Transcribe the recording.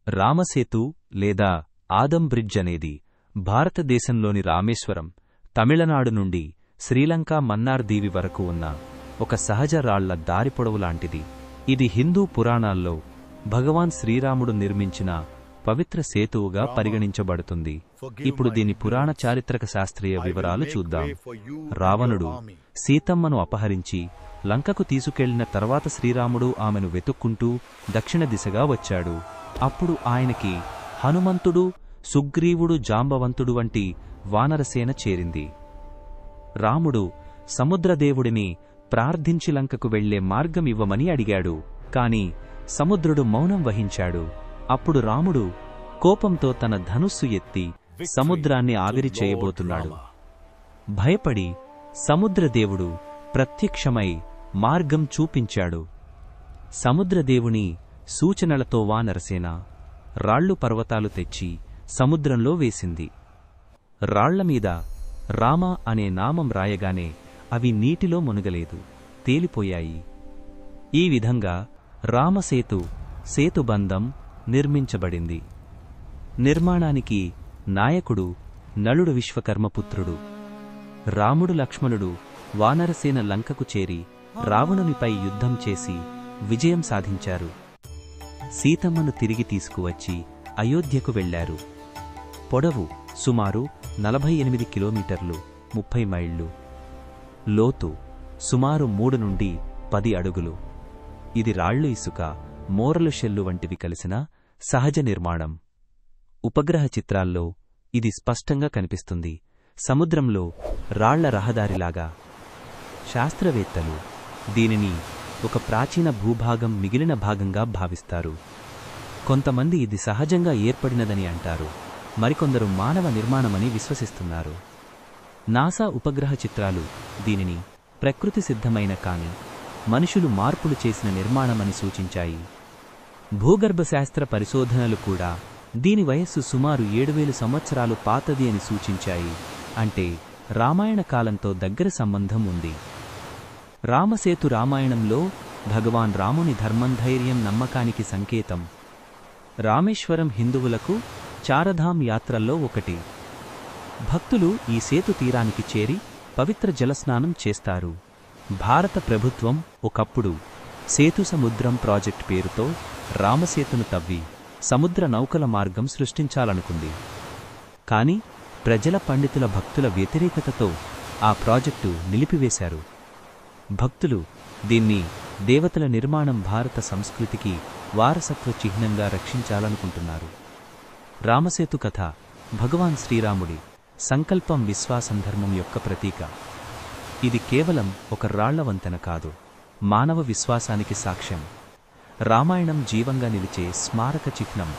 రామసేతు లేదా ఆదం బ్రిడ్జ్ అనేది భారతదేశంలోని రామేశ్వరం, తమిళనాడు నుండి శ్రీలంక మన్నార్ దీవి వరకు ఉన్న ఒక సహజ రాళ్ల దారి పొడవులాంటిది. ఇది హిందూ పురాణాల్లో భగవాన్ శ్రీరాముడు నిర్మించిన పవిత్ర సేతువుగా పరిగణించబడుతుంది. ఇప్పుడు దీని పురాణ చారిత్రక శాస్త్రీయ వివరాలు చూద్దాం. రావణుడు సీతమ్మను అపహరించి లంకకు తీసుకెళ్లిన తర్వాత శ్రీరాముడు ఆమెను వెతుక్కుంటూ దక్షిణ దిశగా వచ్చాడు. అప్పుడు ఆయనకి హనుమంతుడు, సుగ్రీవుడు, జాంబవంతుడు వంటి వానరసేన చేరింది. రాముడు సముద్రదేవుడిని ప్రార్థించి లంకకు వెళ్లే మార్గం ఇవ్వమని అడిగాడు. కాని సముద్రుడు మౌనం వహించాడు. అప్పుడు రాముడు కోపంతో తన ధనుస్సు ఎత్తి సముద్రాన్ని ఆవిరి చేయబోతున్నాడు. భయపడి సముద్రదేవుడు ప్రత్యక్షమై మార్గం చూపించాడు. సముద్రదేవుని సూచనలతో వానరసేన రాళ్లు పర్వతాలు తెచ్చి సముద్రంలో వేసింది. రాళ్లమీద రామ అనే నామం రాయగానే అవి నీటిలో మునగలేదు, తేలిపోయాయి. ఈ విధంగా రామసేతు సేతుబంధం నిర్మించబడింది. నిర్మాణానికి నాయకుడు నలుడు విశ్వకర్మపుత్రుడు. రాముడు, లక్ష్మణుడు వానరసేన లంకకు చేరి రావణునిపై యుద్ధం చేసి విజయం సాధించారు. సీతమ్మను తిరిగి తీసుకువచ్చి అయోధ్యకు వెళ్లారు. పొడవు సుమారు 48 కిలోమీటర్లు, 30 మైళ్లు. లోతు సుమారు 3 నుండి 10 అడుగులు. ఇది రాళ్లు, ఇసుక, మోరలు షెల్లు వంటివి కలిసిన సహజ నిర్మాణం. ఉపగ్రహ చిత్రాల్లో ఇది స్పష్టంగా కనిపిస్తుంది, సముద్రంలో రాళ్ల రహదారిలాగా. శాస్త్రవేత్తలు దీనిని ఒక ప్రాచీన భూభాగం మిగిలిన భాగంగా భావిస్తారు. కొంతమంది ఇది సహజంగా ఏర్పడినదని అంటారు, మరికొందరు మానవ నిర్మాణమని విశ్వసిస్తున్నారు. నాసా ఉపగ్రహ చిత్రాలు దీనిని ప్రకృతి సిద్ధమైన కాని మనుషులు మార్పులు చేసిన నిర్మాణమని సూచించాయి. భూగర్భశాస్త్ర పరిశోధనలు కూడా దీని వయస్సు సుమారు 7000 సంవత్సరాలు పాతది అని సూచించాయి. అంటే రామాయణ కాలంతో దగ్గర సంబంధం ఉంది. రామసేతు రామాయణంలో భగవాన్ రాముని ధర్మం, ధైర్యం, నమ్మకానికి సంకేతం. రామేశ్వరం హిందువులకు చారధాం యాత్రల్లో ఒకటి. భక్తులు ఈ సేతు తీరానికి చేరి పవిత్ర జలస్నానం చేస్తారు. భారత ప్రభుత్వం ఒకప్పుడు సేతు సముద్రం ప్రాజెక్ట్ పేరుతో రామసేతును తవ్వి సముద్ర నౌకల మార్గం సృష్టించాలనుకుంది. కాని ప్రజల, పండితుల, భక్తుల వ్యతిరేకతతో ఆ ప్రాజెక్టు నిలిపివేశారు. భక్తులు దీన్ని దేవతల నిర్మాణం, భారత సంస్కృతికి వారసత్వ చిహ్నంగా రక్షించాలనుకుంటున్నారు. రామసేతు కథ భగవాన్ శ్రీరాముడి సంకల్పం, విశ్వాసం, ధర్మం యొక్క ప్రతీక. ఇది కేవలం ఒక రాళ్ల వంతెన కాదు, మానవ విశ్వాసానికి సాక్ష్యం. రామాయణం జీవంగా నిలిచే స్మారక చిహ్నం.